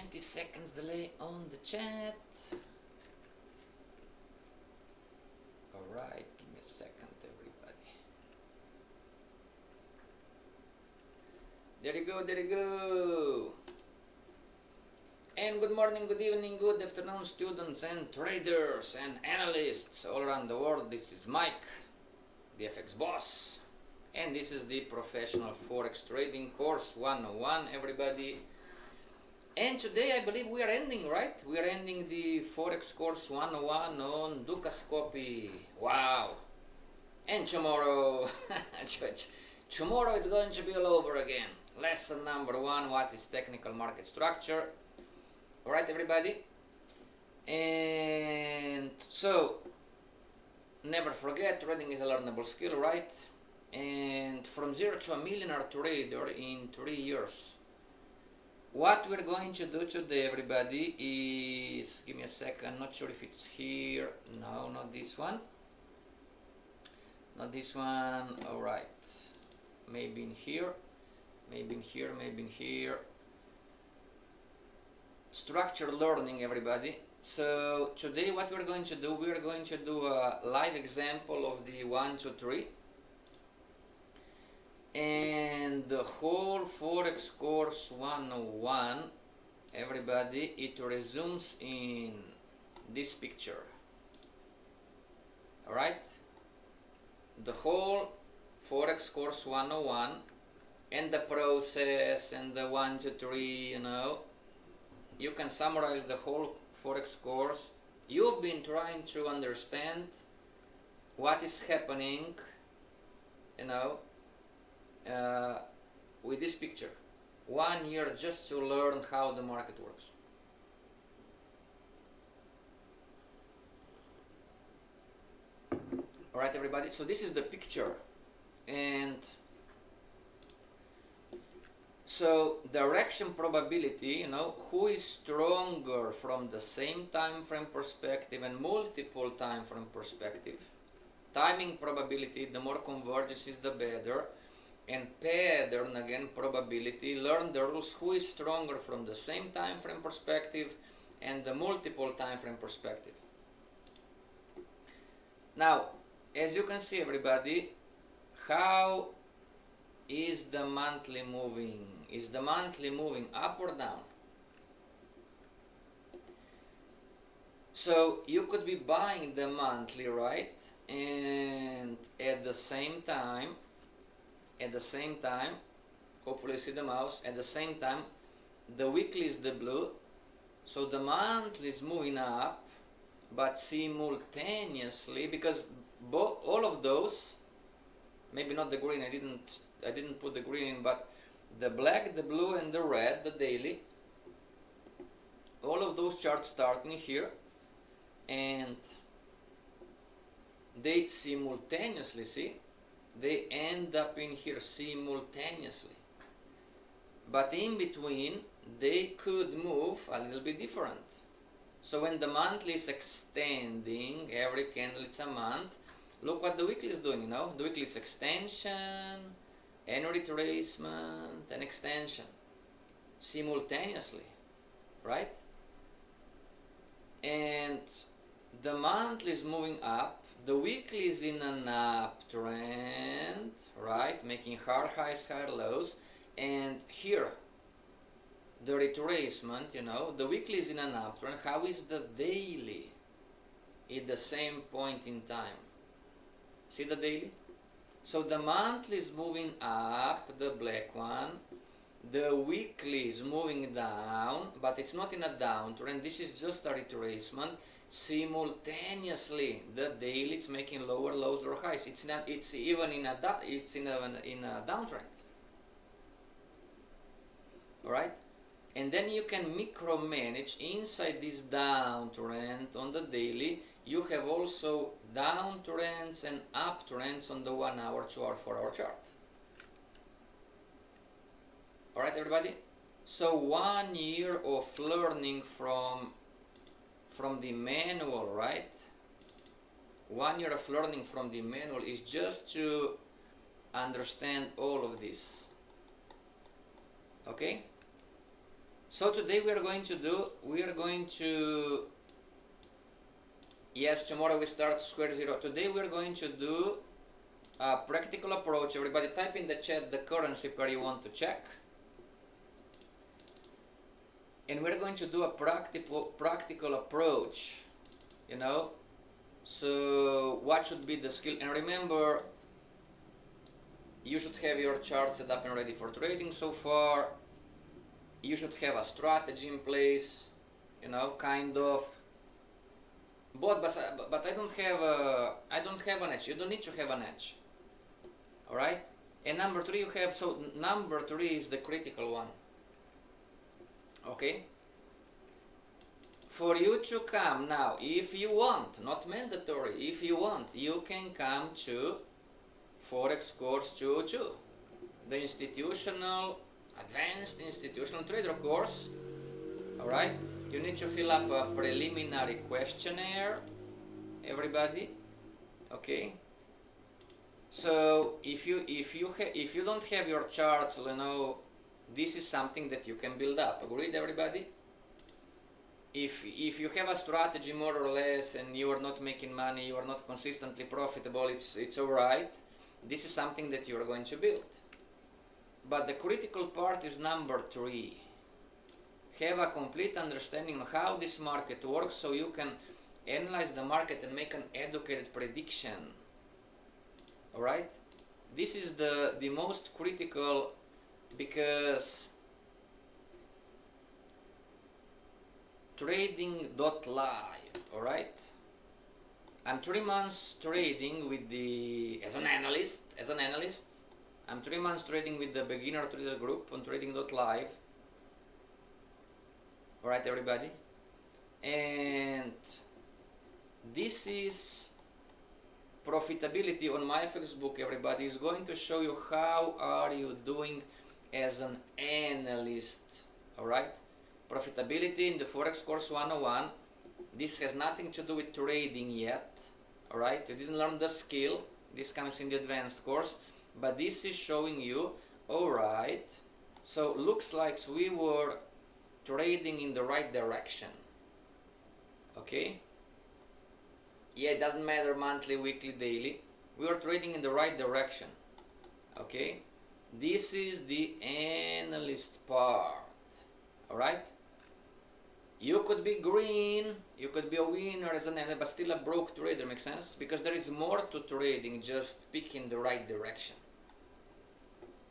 20 seconds delay on the chat. Alright, give me a second, everybody. There you go, there you go. And good morning, good evening, good afternoon, students and traders and analysts all around the world. This is Mike, the FX boss. And this is the Professional Forex Trading Course 101, everybody. And today I believe we are ending, right? We are ending the Forex Course 101 on Dukascopy. Wow. And tomorrow, tomorrow it's going to be all over again. Lesson number 1, what is technical market structure? Alright, everybody? And so, never forget, trading is a learnable skill, right? And from 0 to a millionaire trader in 3 years. What we're going to do today, everybody, is, give me a second, not sure if it's here. No, not this one. Not this one. Alright. Maybe in here. Maybe in here, maybe in here. Structured learning, everybody. So today what we're going to do, we're going to do a live example of the 1, 2, 3. And the whole Forex course 101, everybody, it resumes in this picture. Alright? The whole Forex course 101 and the process and the 1, 2, 3, you know. You can summarize the whole Forex course. You've been trying to understand what is happening, you know, with this picture. 1 year just to learn how the market works. Alright, everybody, so this is the picture. And so direction probability, you know, who is stronger from the same time frame perspective and multiple time frame perspective. Timing probability, the more convergence is the better. And pattern, again, probability, learn the rules, who is stronger from the same time frame perspective and the multiple time frame perspective. Now, as you can see, everybody, how is the monthly moving? Is the monthly moving up or down? So you could be buying the monthly, right? And at the same time, hopefully you see the mouse, at the same time, the weekly is the blue, so the monthly is moving up, but simultaneously, because all of those, maybe not the green, I didn't put the green in, but the black, the blue, and the red, the daily, all of those charts starting here, and they simultaneously, see, they end up in here simultaneously. But in between, they could move a little bit different. So when the monthly is extending, every candle it's a month, look what the weekly is doing, you know? The weekly is extension, and retracement, and extension. Simultaneously, right? And the monthly is moving up, the weekly is in an uptrend, right? Making higher highs, higher lows. And here, the retracement, you know, the weekly is in an uptrend. How is the daily at the same point in time? See the daily? So the monthly is moving up, the black one. The weekly is moving down, but it's not in a downtrend. This is just a retracement. Simultaneously, the daily it's making lower lows, lower highs. It's not. It's even in a downtrend. All right, and then you can micromanage inside this downtrend on the daily. You have also downtrends and uptrends on the 1 hour, 2 hour, 4 hour chart. All right, everybody. So 1 year of learning from the manual, right? 1 year of learning from the manual is just to understand all of this. Okay? So today we are going to, yes, tomorrow we start square zero. Today we are going to do a practical approach. Everybody type in the chat the currency pair you want to check. And we're going to do a practical approach, you know. So what should be the skill? And remember, you should have your chart set up and ready for trading so far. You should have a strategy in place, you know, kind of. But I don't have an edge. You don't need to have an edge. All right. And number three, you have. So number three is the critical one. Okay. For you to come now, if you want, not mandatory, if you want, you can come to Forex course 202, the advanced institutional trader course. All right, you need to fill up a preliminary questionnaire, everybody. Okay. So if you don't have your charts, you know, this is something that you can build up. Agreed, everybody? If you have a strategy more or less and you are not making money, you are not consistently profitable, it's all right. This is something that you are going to build. But the critical part is number three. Have a complete understanding of how this market works so you can analyze the market and make an educated prediction. All right? This is the most critical, because trading.live, all right? I'm 3 months trading with as an analyst. I'm 3 months trading with the beginner trader group on trading.live. All right, everybody? And this is profitability on my FX book. Everybody is going to show you how are you doing as an analyst. All right? Profitability in the Forex course 101. This has nothing to do with trading yet. All right? You didn't learn the skill. This comes in the advanced course. But this is showing you, all right, so looks like we were trading in the right direction. Okay? Yeah, it doesn't matter monthly, weekly, daily. We were trading in the right direction. Okay? This is the analyst part. All right? You could be green, you could be a winner as an analyst, but still a broke trader, makes sense? Because there is more to trading, just picking the right direction.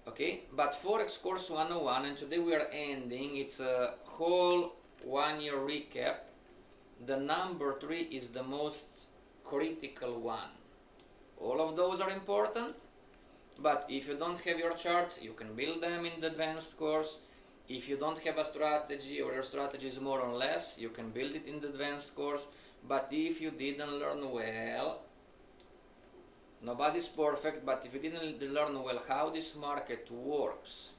Okay, but Forex course 101, and today we are ending, it's a whole 1 year recap. The number three is the most critical one. All of those are important, but if you don't have your charts, you can build them in the advanced course. If you don't have a strategy, or your strategy is more or less, you can build it in the advanced course. But if you didn't learn well, nobody's perfect, but if you didn't learn well how this market works,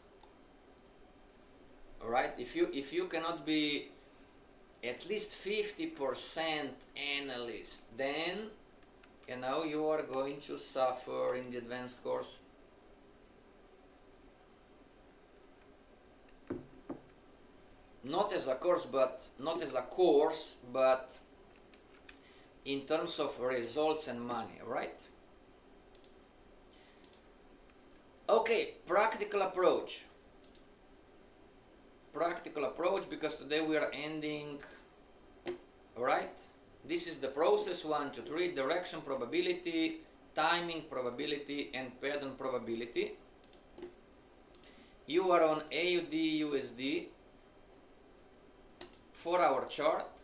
all right, if you cannot be at least 50% analyst, then you know you are going to suffer in the advanced course. Not as a course, but in terms of results and money, right? Okay, practical approach, because today we are ending. All right, this is the process: 1, 2, 3, direction, probability, timing, probability, and pattern probability. You are on AUD USD 4-hour chart.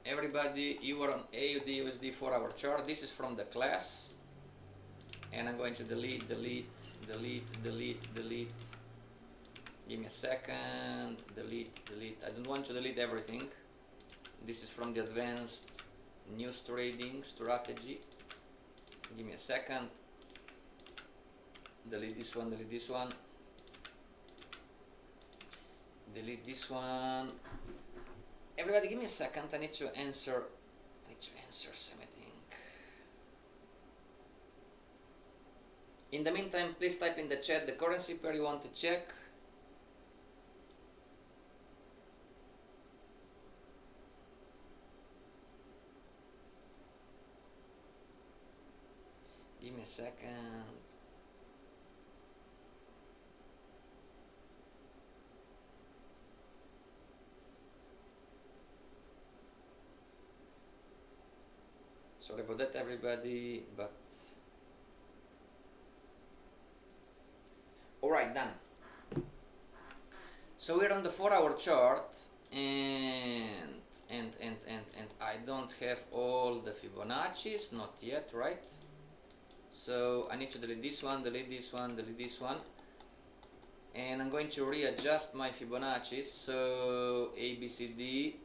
Everybody, you are on AUD USD 4-hour chart. This is from the class. And I'm going to delete. Give me a second. Delete. I don't want to delete everything. This is from the advanced news trading strategy. Give me a second. Delete this one. Delete this one. Everybody, give me a second. I need to answer something. In the meantime, please type in the chat the currency pair you want to check. Give me a second. Sorry about that, everybody, but alright, done. So we're on the 4-hour chart, and I don't have all the Fibonacci's, not yet, right? So I need to delete this one, delete this one, delete this one, and I'm going to readjust my Fibonacci's. So A, B, C, D,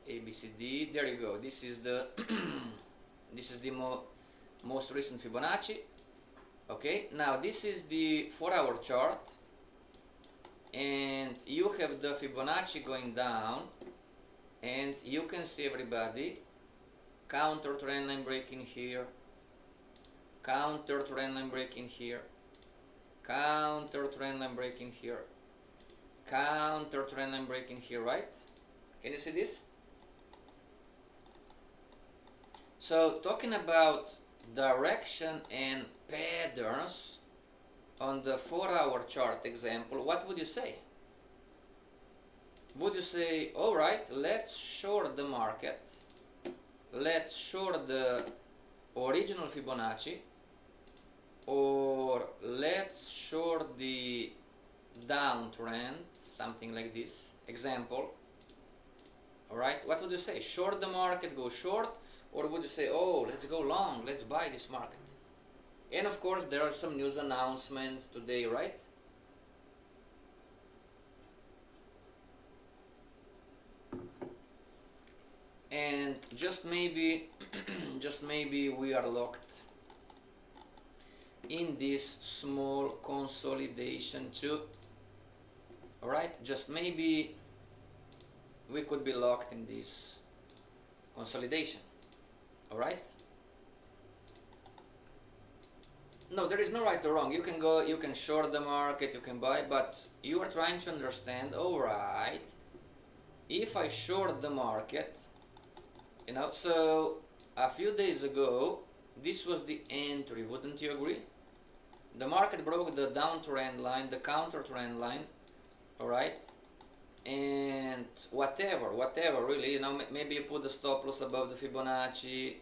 A, B, C, D, there you go. This is the this is the most recent Fibonacci. Okay, now this is the 4-hour chart, and you have the Fibonacci going down, and you can see, everybody, counter trend line breaking here, counter trend line breaking here, counter trend line breaking here, counter trend line breaking here, right? Can you see this? So talking about direction and patterns on the 4-hour chart example, what would you say? Would you say, all right, let's short the market, let's short the original Fibonacci, or let's short the downtrend, something like this example? All right, what would you say? Short the market, go short, or would you say, oh, let's go long, let's buy this market? And of course, there are some news announcements today, right? And just maybe just maybe we are locked in this small consolidation too. All right, just maybe we could be locked in this consolidation. All right, no, there is no right or wrong. You can go, you can short the market, you can buy, but you are trying to understand, all right, if I short the market, you know, so a few days ago this was the entry, wouldn't you agree? The market broke the downtrend line, the counter trend line, all right, and whatever really, you know, maybe you put the stop loss above the Fibonacci,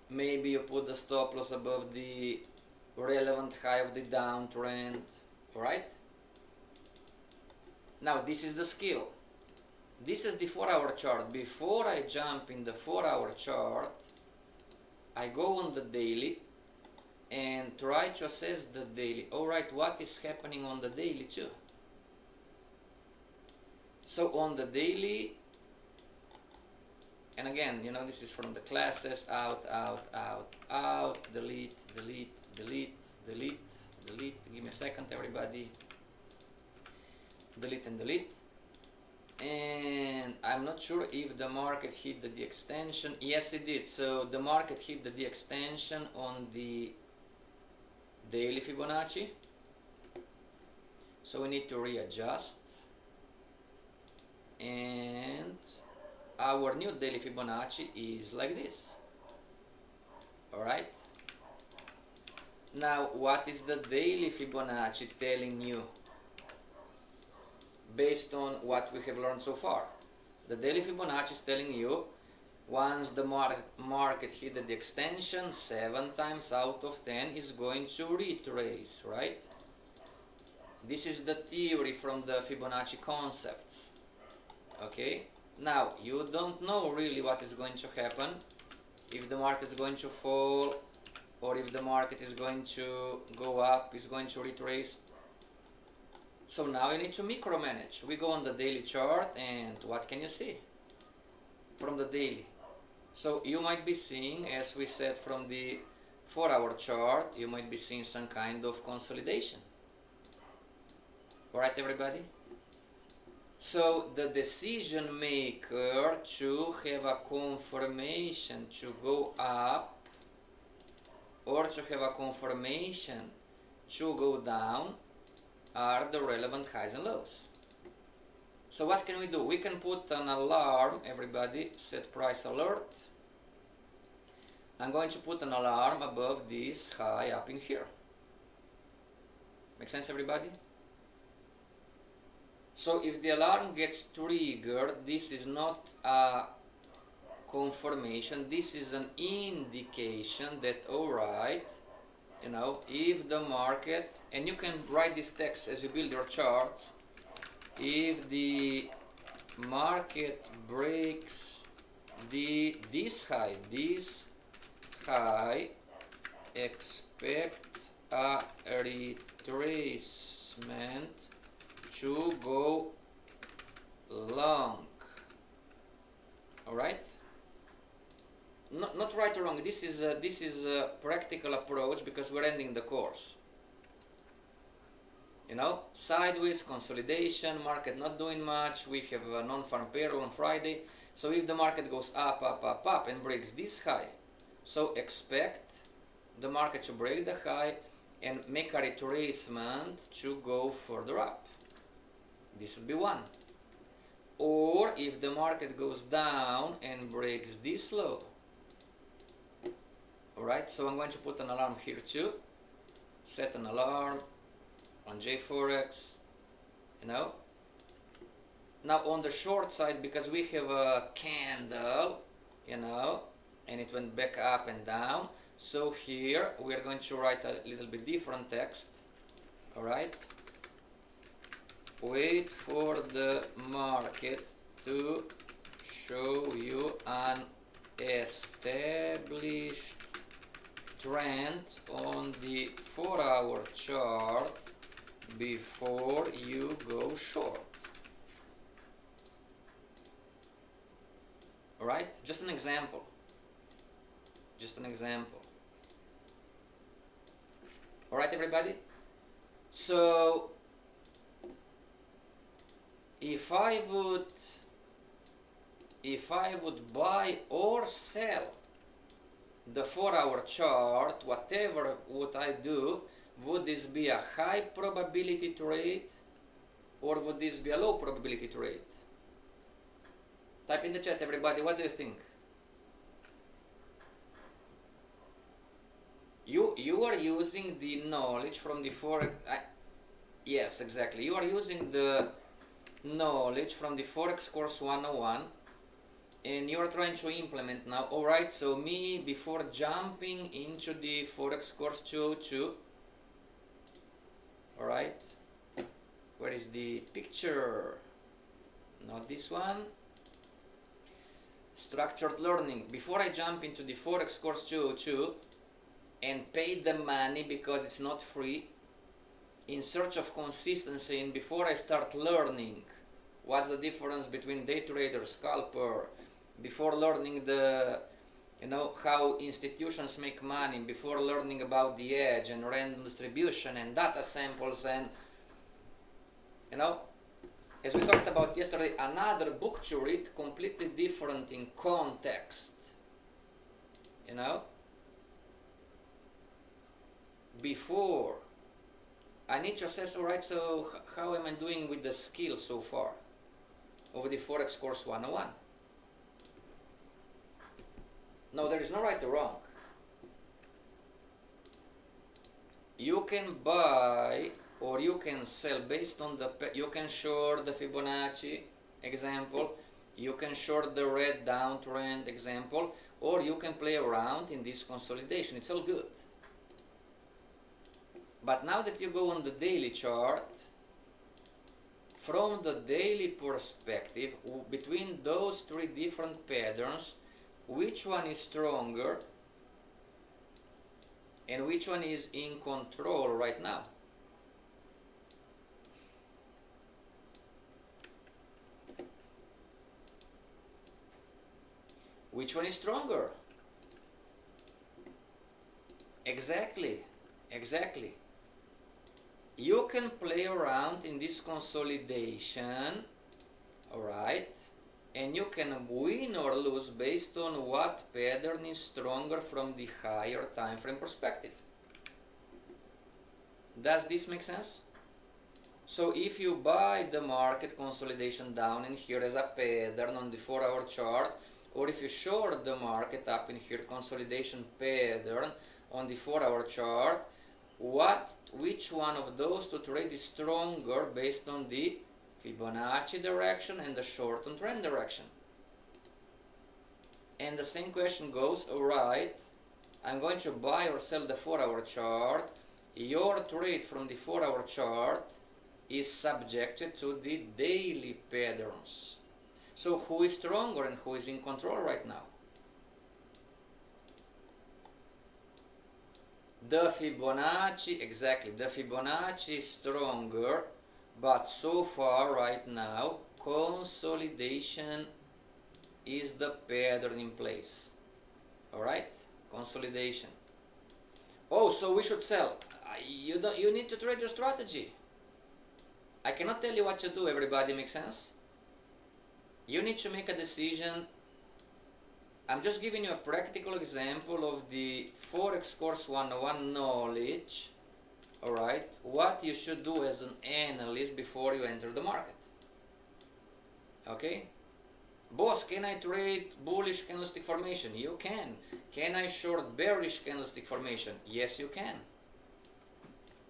maybe you put the stop loss above the relevant high of the downtrend, all right? Now this is the skill. This is the 4-hour chart. Before I jump in the 4-hour chart, I go on the daily and try to assess the daily. All right, what is happening on the daily too? So on the daily, and again, you know, this is from the classes, out, delete, delete, delete, delete, delete. Give me a second, everybody. Delete and delete. And I'm not sure if the market hit the D extension. Yes, it did. So the market hit the D extension on the daily Fibonacci. So we need to readjust. And our new daily Fibonacci is like this. All right. Now, what is the daily Fibonacci telling you? Based on what we have learned so far, the daily Fibonacci is telling you once the market hit the extension, 7 times out of 10 is going to retrace, right? This is the theory from the Fibonacci concepts. Okay, now you don't know really what is going to happen, if the market is going to fall or if the market is going to go up, is going to retrace. So now you need to micromanage. We go on the daily chart, and what can you see from the daily? So you might be seeing, as we said, from the 4-hour chart, you might be seeing some kind of consolidation. Alright, everybody? So the decision maker to have a confirmation to go up or to have a confirmation to go down are the relevant highs and lows. So what can we do? We can put an alarm, everybody, set price alert. I'm going to put an alarm above this high up in here. Make sense, everybody? So if the alarm gets triggered, this is not a confirmation, this is an indication that, alright, you know, if the market, and you can write this text as you build your charts, if the market breaks this high, expect a retracement to go long. Alright? Not right or wrong, this is a practical approach because we're ending the course. You know, sideways, consolidation, market not doing much, we have a non-farm payroll on Friday. So if the market goes up, up, up, up and breaks this high, so expect the market to break the high and make a retracement to go further up. This would be one. Or if the market goes down and breaks this low. Alright, so I'm going to put an alarm here too. Set an alarm on JForex, you know. Now on the short side, because we have a candle, you know, and it went back up and down, so here we are going to write a little bit different text. Alright, wait for the market to show you an established trend on the 4-hour chart before you go short. Alright, just an example. Just an example. Alright, everybody? So if I would buy or sell the 4-hour chart, whatever would I do, would this be a high probability trade or would this be a low probability trade? Type in the chat, everybody, what do you think? You are using the knowledge from the Forex. Yes, exactly. You are using the knowledge from the Forex course 101 and you are trying to implement now. Alright, so me, before jumping into the Forex course 202, alright, where is the picture? Not this one. Structured learning. Before I jump into the Forex course 202 and pay the money because it's not free, in search of consistency, and before I start learning what's the difference between day trader, scalper, before learning the, you know, how institutions make money, before learning about the edge and random distribution and data samples, and, you know, as we talked about yesterday, another book to read, completely different in context, you know. Before I need to assess, alright, so how am I doing with the skills so far over the Forex course 101? No, there is no right or wrong. You can buy or you can sell based on the, you can short the Fibonacci example, you can short the red downtrend example, or you can play around in this consolidation. It's all good. But now that you go on the daily chart, from the daily perspective, between those three different patterns, which one is stronger and which one is in control right now? Which one is stronger? Exactly, exactly. You can play around in this consolidation, alright, and you can win or lose based on what pattern is stronger from the higher time frame perspective. Does this make sense? So if you buy the market consolidation down in here as a pattern on the 4-hour chart, or if you short the market up in here, consolidation pattern on the 4-hour chart, which one of those to trade is stronger based on the Fibonacci direction and the short-term trend direction? And the same question goes, alright, I'm going to buy or sell the 4-hour chart. Your trade from the 4-hour chart is subjected to the daily patterns. So who is stronger and who is in control right now? The Fibonacci, exactly, the Fibonacci is stronger, but so far right now, consolidation is the pattern in place. Alright? Consolidation. Oh, so we should sell. You need to trade your strategy. I cannot tell you what to do, everybody, makes sense? You need to make a decision. I'm just giving you a practical example of the Forex Course 101 knowledge. Alright, what you should do as an analyst before you enter the market. Okay? Boss, can I trade bullish candlestick formation? You can. Can I short bearish candlestick formation? Yes, you can.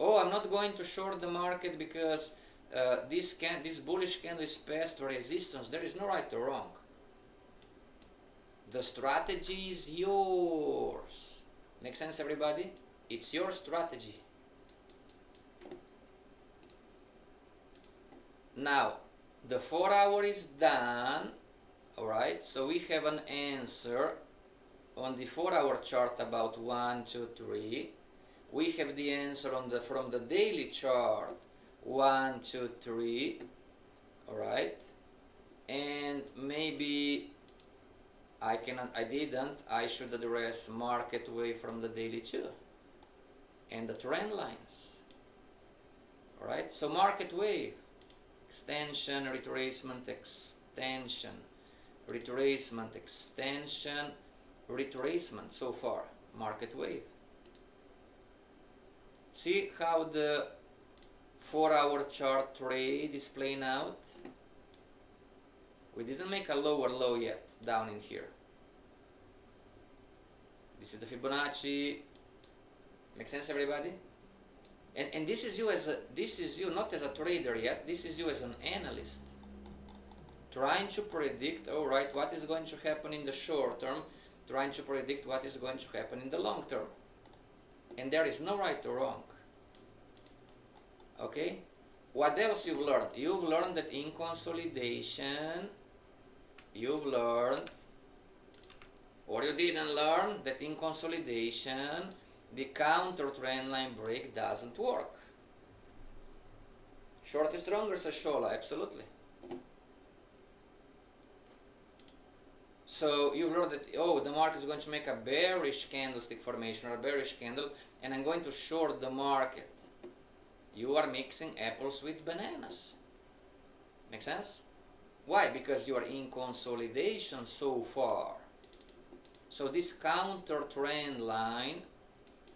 Oh, I'm not going to short the market because this bullish candle is past resistance. There is no right or wrong. The strategy is yours. Make sense, everybody? It's your strategy. Now, the 4-hour is done. Alright, so we have an answer on the 4-hour chart about 1, 2, 3. We have the answer on from the daily chart 1, 2, 3. Alright, and maybe I should address market wave from the daily too, and the trend lines. Alright, so market wave, extension, retracement, extension, retracement, extension, retracement. So far, market wave. See how the 4-hour chart trade is playing out? We didn't make a lower low yet down in here. This is the Fibonacci. Make sense, everybody? And this is you not as a trader yet. This is you as an analyst, trying to predict, all right, what is going to happen in the short term, trying to predict what is going to happen in the long term. And there is no right or wrong. Okay? What else you've learned? You've learned that in consolidation, you've learned, or you didn't learn, that in consolidation, the counter trend line break doesn't work. Short is stronger, says Shola, absolutely. So you've learned that, oh, the market is going to make a bearish candlestick formation or a bearish candle, and I'm going to short the market. You are mixing apples with bananas. Make sense? Why? Because you are in consolidation so far. So this counter trend line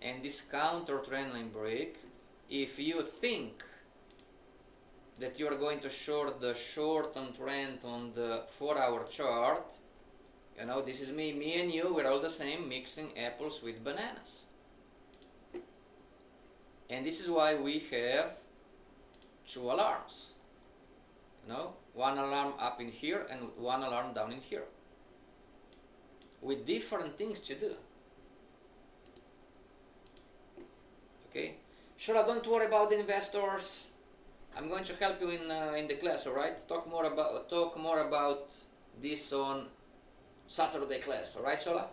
and this counter trend line break, if you think that you are going to short the short-term trend on the 4-hour chart, you know, this is me and you, we're all the same, mixing apples with bananas. And this is why we have 2 alarms. You know, 1 alarm up in here and 1 alarm down in here, with different things to do. Okay, sure, don't worry about the investors. I'm going to help you in the class. All right, talk more about this on Saturday class. All right, Shola?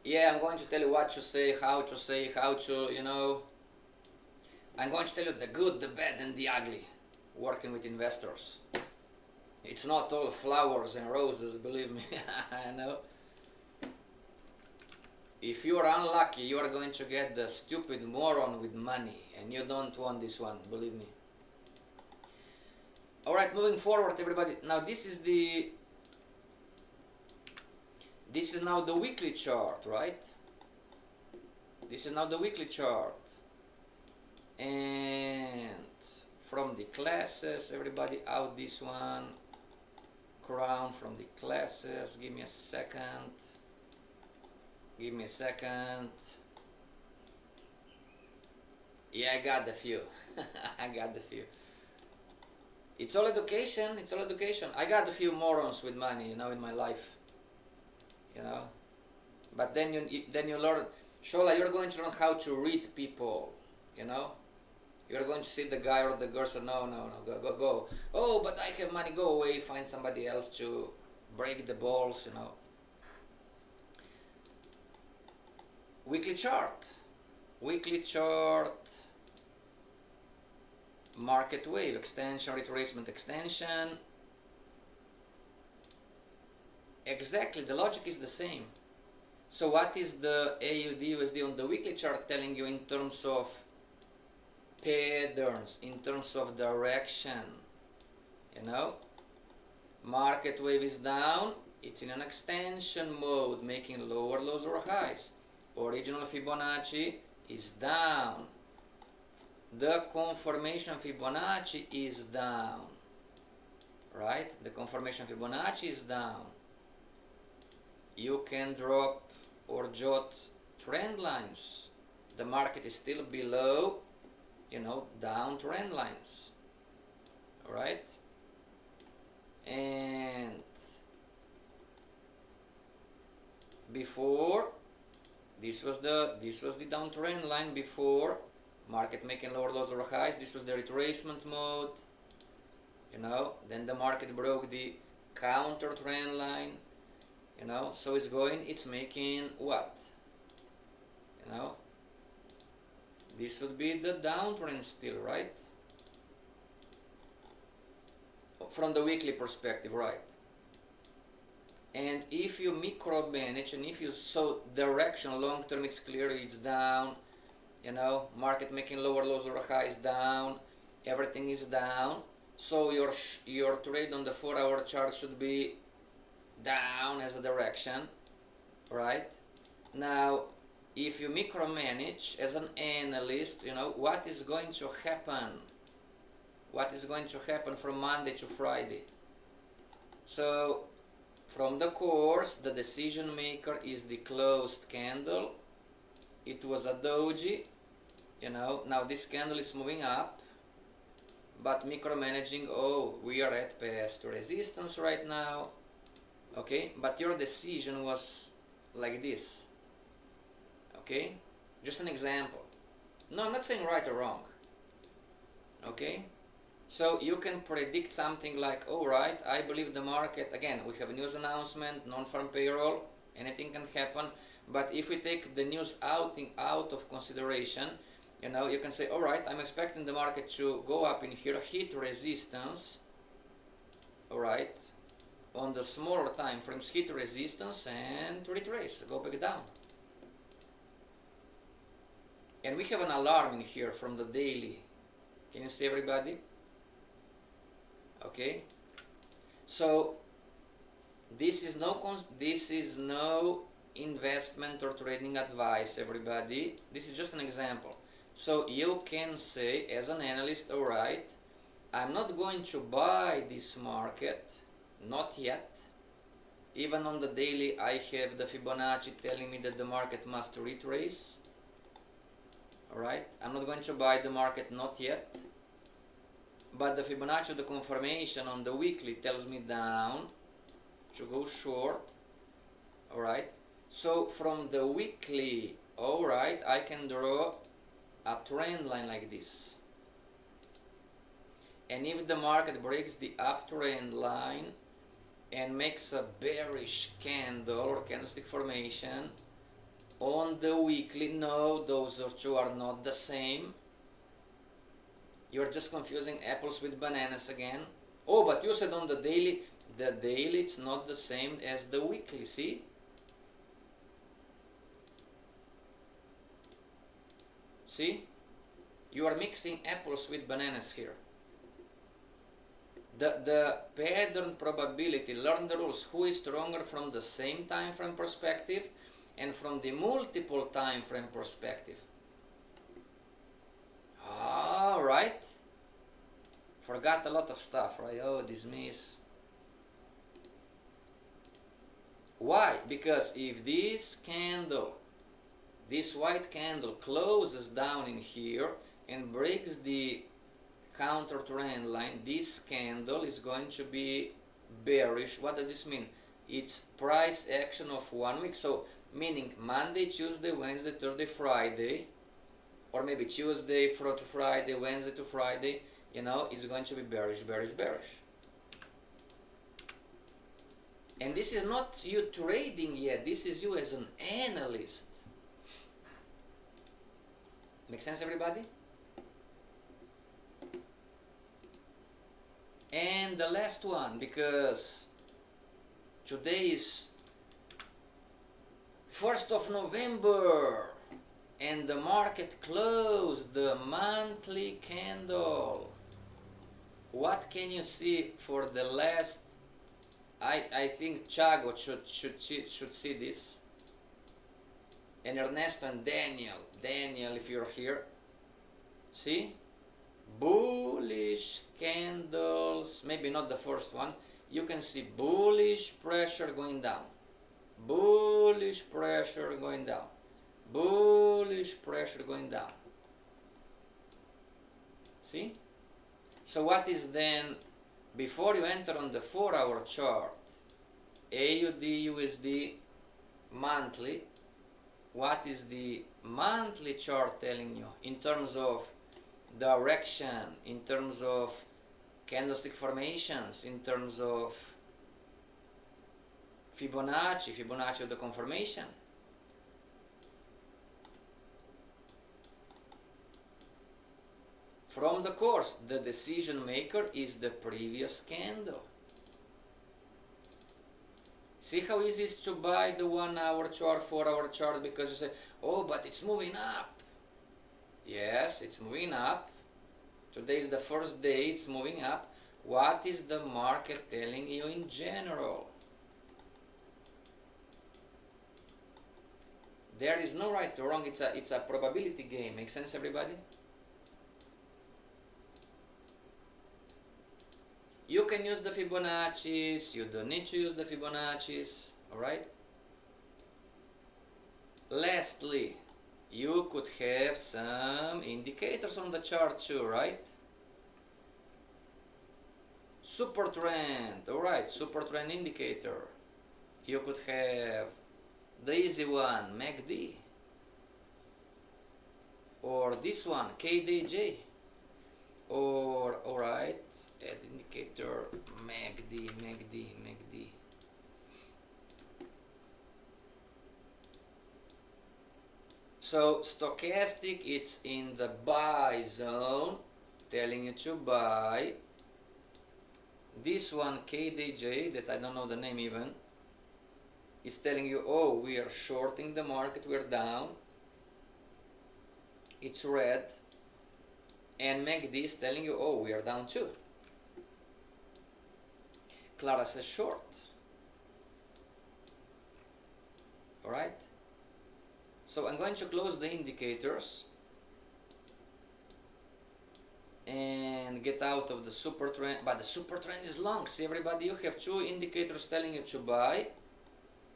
Yeah, I'm going to tell you what to say, how to, you know. I'm going to tell you the good, the bad, and the ugly working with investors. It's not all flowers and roses, believe me. I know. If you are unlucky, you are going to get the stupid moron with money, and you don't want this one, believe me. Alright, moving forward, everybody. Now this is now the weekly chart, right? This is now the weekly chart. And from the classes, everybody out this one. Crown from the classes. Give me a second. Give me a second. Yeah, I got the few. I got the few. It's all education. It's all education. I got a few morons with money, you know, in my life. You know, but then you learn. Shola, you're going to learn how to read people. You know, you're going to see the guy or the girl say, no, go. Oh, but I have money. Go away. Find somebody else to break the balls. You know. Weekly chart. Weekly chart. Market wave extension, retracement extension. Exactly, the logic is the same. So what is the AUD USD on the weekly chart telling you in terms of patterns, in terms of direction? You know, market wave is down, it's in an extension mode, making lower lows or highs. Original Fibonacci is down. The confirmation Fibonacci is down, right? The confirmation Fibonacci is down. You can drop or jot trend lines. The market is still below, you know, down trend lines, all right? And before, this was the downtrend line before. Market making lower lows or highs. This was the retracement mode, you know. Then the market broke the counter trend line, you know. So it's making what, you know. This would be the downtrend still, right? From the weekly perspective, right? And if you micro manage, and if you saw direction long term, it's clear it's down. You know, market making lower lows or highs down, everything is down. So your trade on the 4-hour chart should be down as a direction, right? Now, if you micromanage as an analyst, you know, what is going to happen? What is going to happen from Monday to Friday? So, from the course, the decision maker is the closed candle. It was a doji, you know. Now this candle is moving up, but micromanaging, oh, we are at past resistance right now, okay, but your decision was like this, okay, just an example. No, I'm not saying right or wrong, okay. So you can predict something like, all right, I believe the market, again, we have a news announcement, non-farm payroll, anything can happen. But if we take the news out of consideration, you know, you can say, all right, I'm expecting the market to go up in here, hit resistance, all right, on the smaller time frames, hit resistance and retrace, go back down. And we have an alarm in here from the daily. Can you see everybody? Okay. So this is no investment or trading advice, everybody. This is just an example. So you can say as an analyst, all right, I'm not going to buy this market, not yet. Even on the daily, I have the Fibonacci telling me that the market must retrace. All right, I'm not going to buy the market, not yet. But the Fibonacci, the confirmation on the weekly tells me down to go short. All right. So from the weekly, all right, I can draw a trend line like this. And if the market breaks the uptrend line and makes a bearish candle or candlestick formation on the weekly, no, those two are not the same. You're just confusing apples with bananas again. Oh, but you said on the daily it's not the same as the weekly, see? See? You are mixing apples with bananas here. The pattern probability, learn the rules. Who is stronger from the same time frame perspective and from the multiple time frame perspective? All right. Forgot a lot of stuff, right? Oh, dismiss. Why? Because if this candle, this white candle closes down in here and breaks the counter trend line, this candle is going to be bearish. What does this mean? It's price action of 1 week. So meaning Monday, Tuesday, Wednesday, Thursday, Friday, or maybe Tuesday to Friday, Wednesday to Friday, you know, it's going to be bearish, bearish, bearish. And this is not you trading yet, this is you as an analyst. Make sense, everybody? And the last one, because today is 1st of November and the market closed, the monthly candle. What can you see for the last? I think Chago should see this, and Ernesto and Daniel, if you're here, see, bullish candles. Maybe not the first one. You can see bullish pressure going down, bullish pressure going down, bullish pressure going down. See? So what is then, before you enter on the 4-hour chart, AUD USD monthly, what is the monthly chart telling you in terms of direction, in terms of candlestick formations, in terms of Fibonacci of the confirmation? From the course, the decision maker is the previous candle. See how easy it is to buy the 1-hour chart, 4-hour chart, because you say, oh, but it's moving up. Yes, it's moving up. Today is the first day it's moving up. What is the market telling you in general? There is no right or wrong. It's a probability game. Make sense, everybody? You can use the Fibonacci's, you don't need to use the Fibonacci's, alright? Lastly, you could have some indicators on the chart too, right? Super trend, alright, super trend indicator. You could have the easy one, MACD, or this one, KDJ, or alright, add indicator, MACD. So stochastic, it's in the buy zone, telling you to buy. This one, KDJ, that I don't know the name even, is telling you, oh, we are shorting the market, we're down. It's red. And MACD is telling you, oh, we are down too. Clara says short. Alright? So I'm going to close the indicators and get out of the super trend. But the super trend is long. See, everybody, you have two indicators telling you to buy.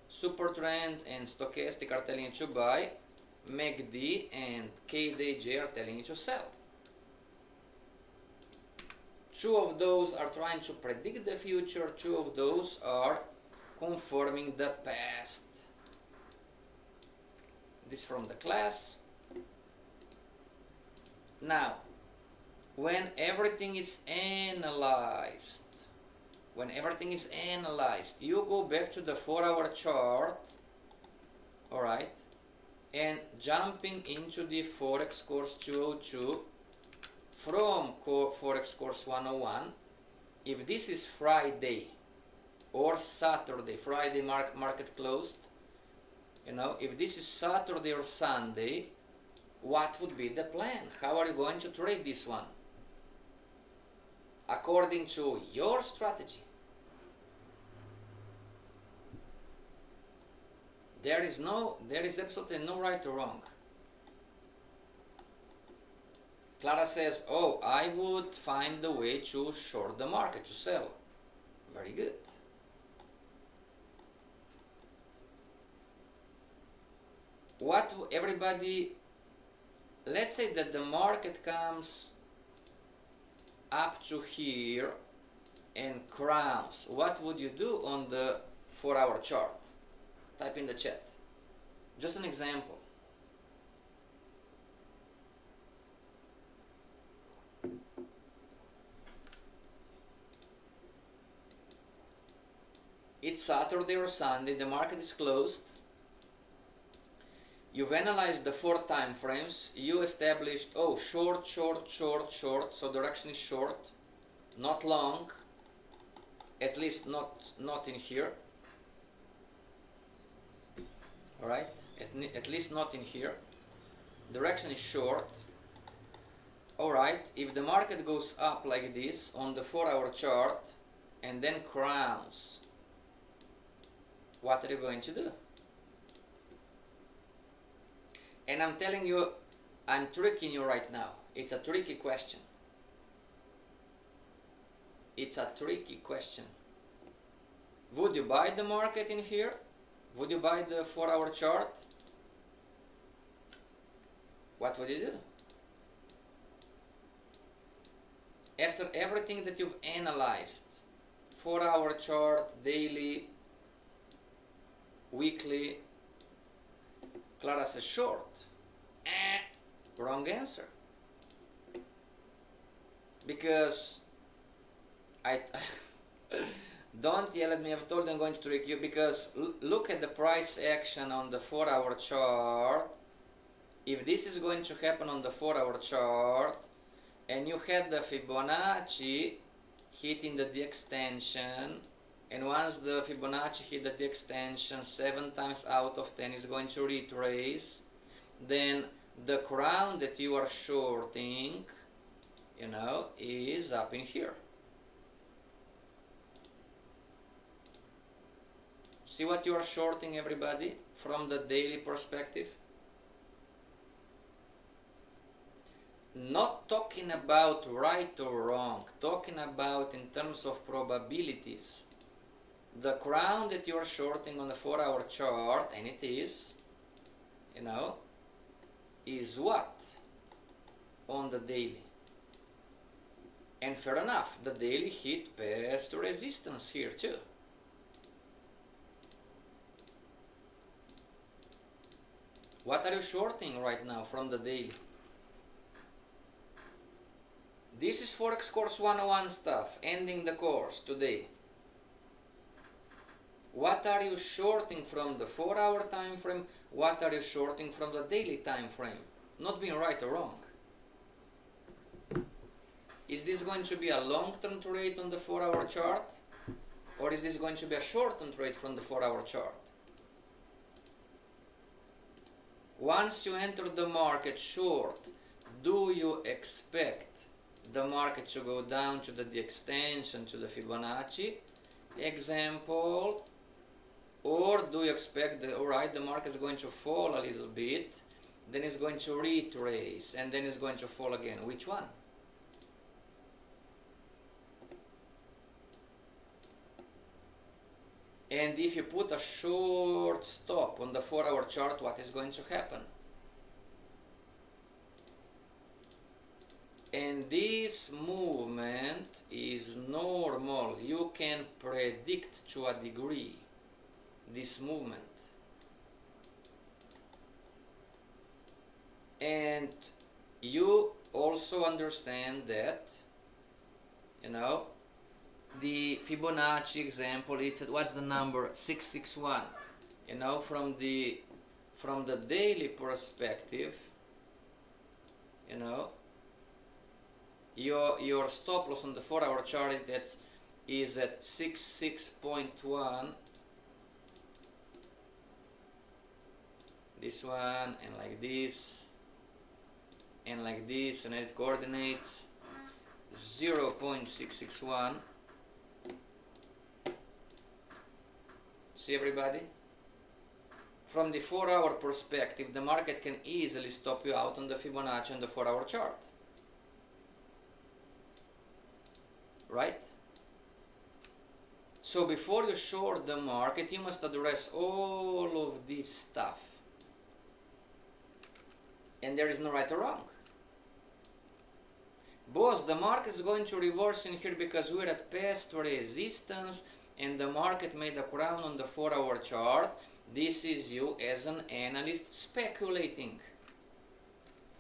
Super trend and stochastic are telling you to buy. MACD and KDJ are telling you to sell. Two of those are trying to predict the future. Two of those are confirming the past. This from the class. Now, when everything is analyzed, you go back to the 4-hour chart, alright, and jumping into the Forex course 202 from Forex course 101, if this is Friday or Saturday, Friday market closed, you know, if this is Saturday or Sunday, what would be the plan? How are you going to trade this one? According to your strategy. There is absolutely no right or wrong. Clara says, oh, I would find the way to short the market, to sell. Very good. What everybody, let's say that the market comes up to here and crowns. What would you do on the 4-hour chart? Type in the chat. Just an example. It's Saturday or Sunday, the market is closed. You've analyzed the 4 time frames. You established, oh, short, short, short, short. So direction is short, not long. At least not in here. All right, at least not in here. Direction is short. All right, if the market goes up like this on the 4-hour chart and then crowns, what are you going to do? And I'm telling you, I'm tricking you right now. It's a tricky question. It's a tricky question. Would you buy the market in here? Would you buy the 4-hour chart? What would you do? After everything that you've analyzed, 4-hour chart, daily, weekly, Clara says short. Wrong answer. Because I don't yell at me, I've told you I'm going to trick you, because look at the price action on the 4-hour chart. If this is going to happen on the 4-hour chart and you had the Fibonacci hitting the extension, and once the Fibonacci hit the extension 7 times out of 10 is going to retrace, then the crown that you are shorting, you know, is up in here. See what you are shorting, everybody, from the daily perspective? Not talking about right or wrong, talking about in terms of probabilities. The crown that you are shorting on the 4-hour chart, and it is, you know, is what on the daily? And fair enough, the daily hit past resistance here too. What are you shorting right now from the daily? This is Forex Course 101 stuff, ending the course today. What are you shorting from the 4-hour time frame? What are you shorting from the daily time frame? Not being right or wrong. Is this going to be a long-term trade on the 4-hour chart? Or is this going to be a short-term trade from the 4-hour chart? Once you enter the market short, do you expect the market to go down to the extension, to the Fibonacci example? Or do you expect that, alright, the market is going to fall a little bit, then it's going to retrace, and then it's going to fall again? Which one? And if you put a short stop on the 4-hour chart, what is going to happen? And this movement is normal. You can predict to a degree this movement. And you also understand that, you know, the Fibonacci example, it's at, what's the number? 661. You know, from the daily perspective, you know, your stop loss on the 4-hour chart is at 66.1. This one, and like this, and like this, and it coordinates 0.661. See, everybody? From the 4-hour perspective, the market can easily stop you out on the Fibonacci on the 4-hour chart. right? So before you short the market, you must address all of this stuff. And there is no right or wrong. Boss, the market is going to reverse in here because we're at past resistance and the market made a crown on the 4-hour chart. This is you as an analyst speculating.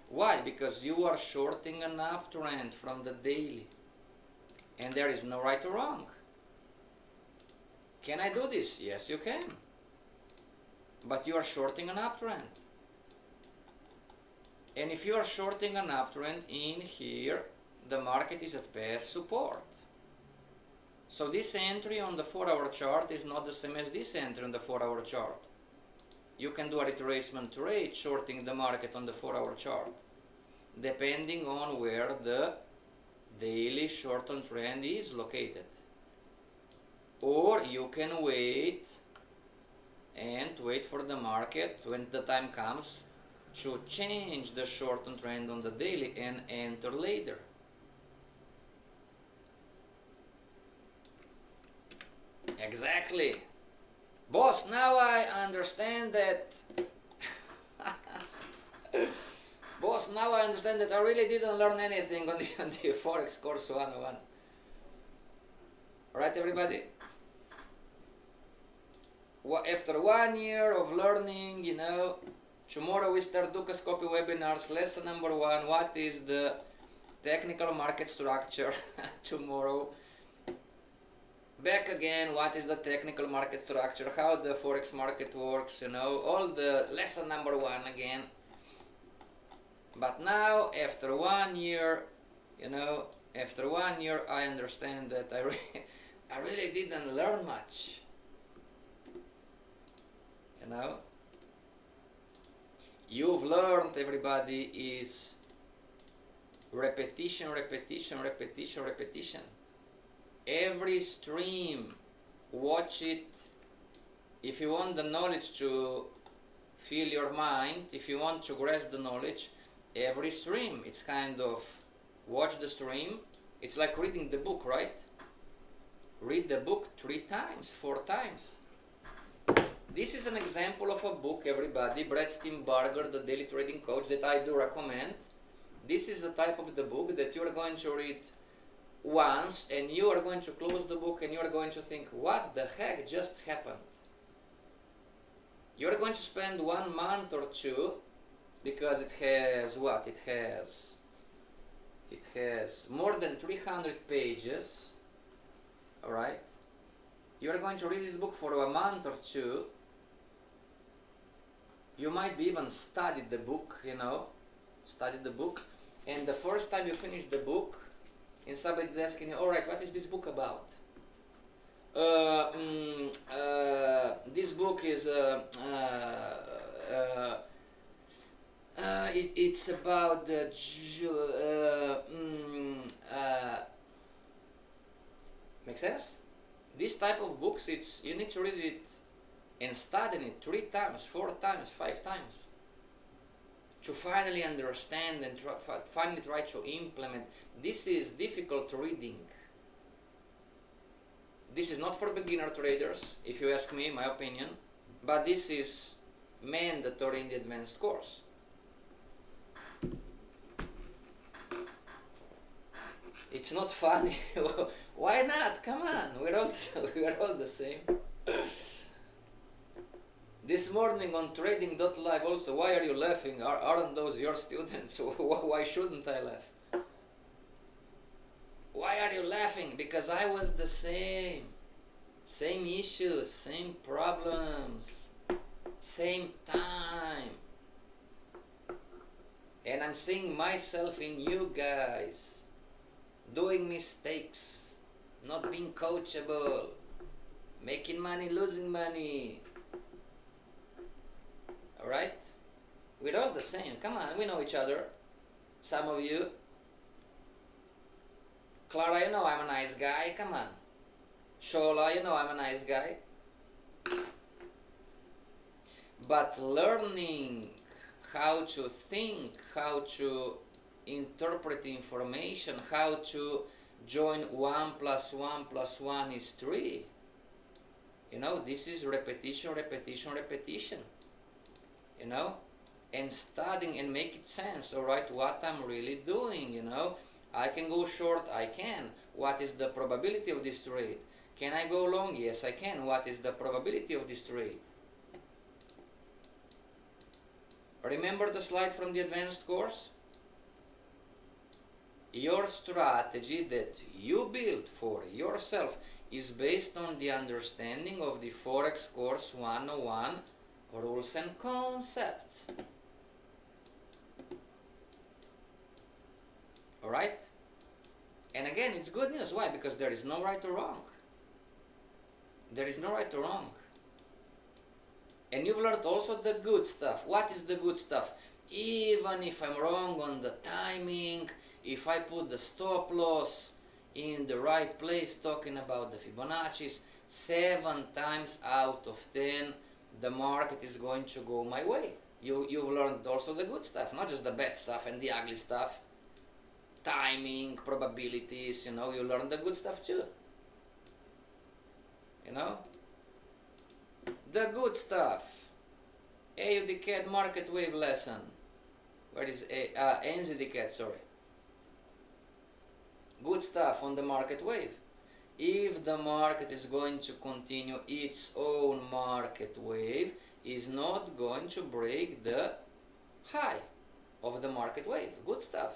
Why? Because you are shorting an uptrend from the daily. And there is no right or wrong. Can I do this? Yes, you can. But you are shorting an uptrend. And if you are shorting an uptrend in here, the market is at past support. So this entry on the 4-hour chart is not the same as this entry on the 4-hour chart. You can do a retracement trade shorting the market on the 4-hour chart, depending on where the daily short-term trend is located. Or you can wait and wait for the market when the time comes to change the short-term trend on the daily and enter later. Exactly. Boss, now I understand that Boss, now I understand that I really didn't learn anything on the Forex course 101. Right, everybody? After 1 year of learning, you know, tomorrow we start Dukascopy webinars. Lesson number 1, what is the technical market structure? Tomorrow. Back again, what is the technical market structure? How the Forex market works, you know, all the lesson number 1 again. But now, after 1 year, you know, after 1 year, I understand that I really didn't learn much. You know, you've learned, everybody, is repetition, repetition, repetition, repetition. Every stream, watch it. If you want the knowledge to fill your mind, if you want to grasp the knowledge, every stream, it's kind of watch the stream. It's like reading the book, right? Read the book 3 times, 4 times. This is an example of a book, everybody, Brad Steenbarger, the daily trading coach, that I do recommend. This is the type of the book that you're going to read once and you are going to close the book and you are going to think, what the heck just happened? You're going to spend 1 month or 2 because it has what? It has more than 300 pages. Alright? You're going to read this book for 1 month or 2. You might be even studied the book, you know, studied the book, and the first time you finish the book, and somebody's asking you, alright, what is this book about? This book is, it's about the, make sense? This type of books, you need to read it and study it 3 times, 4 times, 5 times to finally understand and finally try to implement. This is difficult reading. This is not for beginner traders, if you ask me, my opinion, but this is mandatory in the advanced course. It's not funny. Why not? Come on, we're all the same. This morning on trading.live also, why are you laughing? Aren't those your students? Why shouldn't I laugh? Why are you laughing? Because I was the same. Same issues, same problems, same time. And I'm seeing myself in you guys. Doing mistakes, not being coachable, making money, losing money. Alright? We're all the same. Come on, we know each other. Some of you. Clara, you know I'm a nice guy. Come on. Shola, you know I'm a nice guy. But learning how to think, how to interpret information, how to join 1 plus 1 plus 1 is 3. You know, this is repetition, repetition, repetition. You know, and studying and make it sense, alright, what I'm really doing, you know. I can go short, I can. What is the probability of this trade? Can I go long? Yes, I can. What is the probability of this trade? Remember the slide from the advanced course? Your strategy that you build for yourself is based on the understanding of the Forex course 101 rules and concepts. Alright? And again, it's good news. Why? Because there is no right or wrong. There is no right or wrong. And you've learned also the good stuff. What is the good stuff? Even if I'm wrong on the timing, if I put the stop loss in the right place, talking about the Fibonacci's, 7 times out of 10, the market is going to go my way. You've learned also the good stuff, not just the bad stuff and the ugly stuff. Timing, probabilities, you know, you learn the good stuff too. You know? The good stuff. AUD market wave lesson. Where is NZD, sorry. Good stuff on the market wave. If the market is going to continue its own market wave, is not going to break the high of the market wave. Good stuff.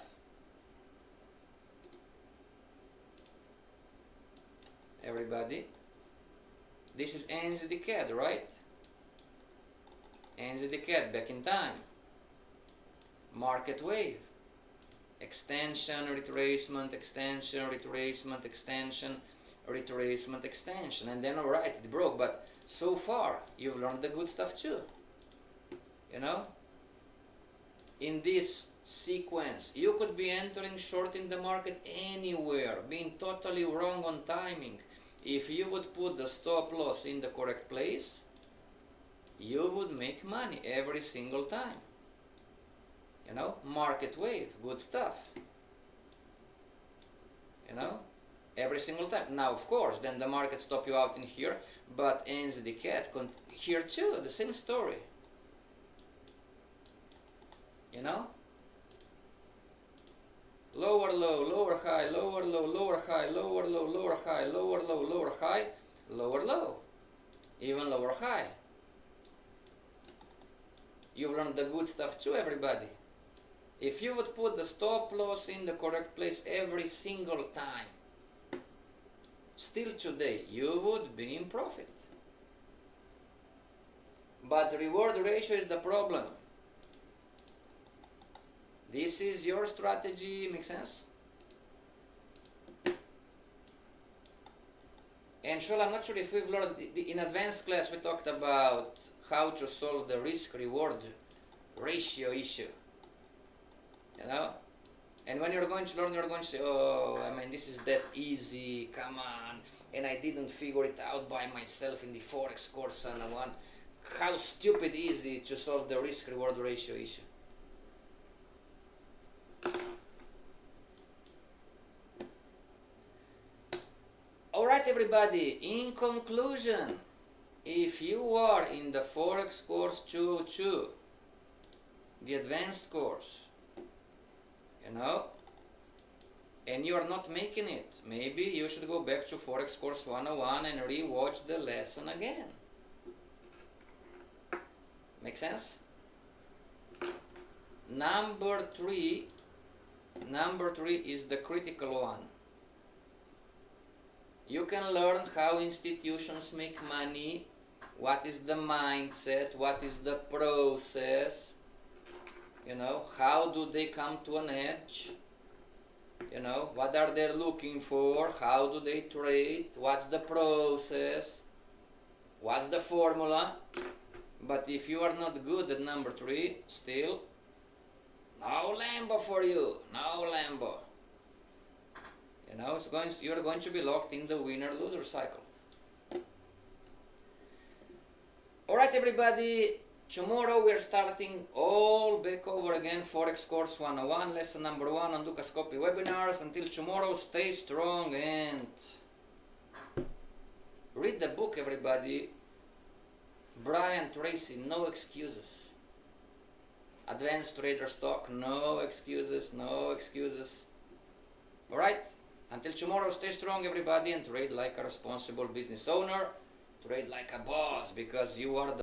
Everybody, this is NZD, right? NZD back in time. Market wave. Extension, retracement, extension, retracement, extension, retracement, extension. And then alright, it broke, but so far you've learned the good stuff too. You know? In this sequence, you could be entering short in the market anywhere, being totally wrong on timing. If you would put the stop loss in the correct place, you would make money every single time. You know, market wave, good stuff. You know, every single time. Now, of course, then the market stop you out in here, but NZD here too, the same story. You know, lower low, lower high, lower low, lower high, lower low, lower high, lower low, lower high, lower low, even lower high. You've learned the good stuff too, everybody. If you would put the stop loss in the correct place every single time, still today, you would be in profit. But the reward ratio is the problem. This is your strategy, makes sense? And Shola, I'm not sure if we've learned, in advanced class we talked about how to solve the risk-reward ratio issue. You know? And when you're going to learn, you're going to say, oh, I mean, this is that easy, come on. And I didn't figure it out by myself in the Forex course 101. How stupid easy to solve the risk-reward ratio issue. Alright everybody, in conclusion, if you are in the Forex course 202, the advanced course, you know, and you are not making it, maybe you should go back to Forex course 101 and re-watch the lesson again. Make sense? Number three is the critical one. You can learn how institutions make money, what is the mindset, what is the process, you know, how do they come to an edge, you know, what are they looking for, how do they trade, what's the process, what's the formula. But if you are not good at number 3, still, no Lambo for you, no Lambo. You know, you're going to be locked in the winner-loser cycle. Alright everybody, Tomorrow we are starting all back over again, Forex Course 101, lesson number 1 on Dukas Copy webinars. Until tomorrow, stay strong and read the book, everybody. Brian Tracy, no excuses. Advanced Trader Stock, no excuses, no excuses. Alright, until tomorrow, stay strong, everybody, and trade like a responsible business owner. Trade like a boss, because you are the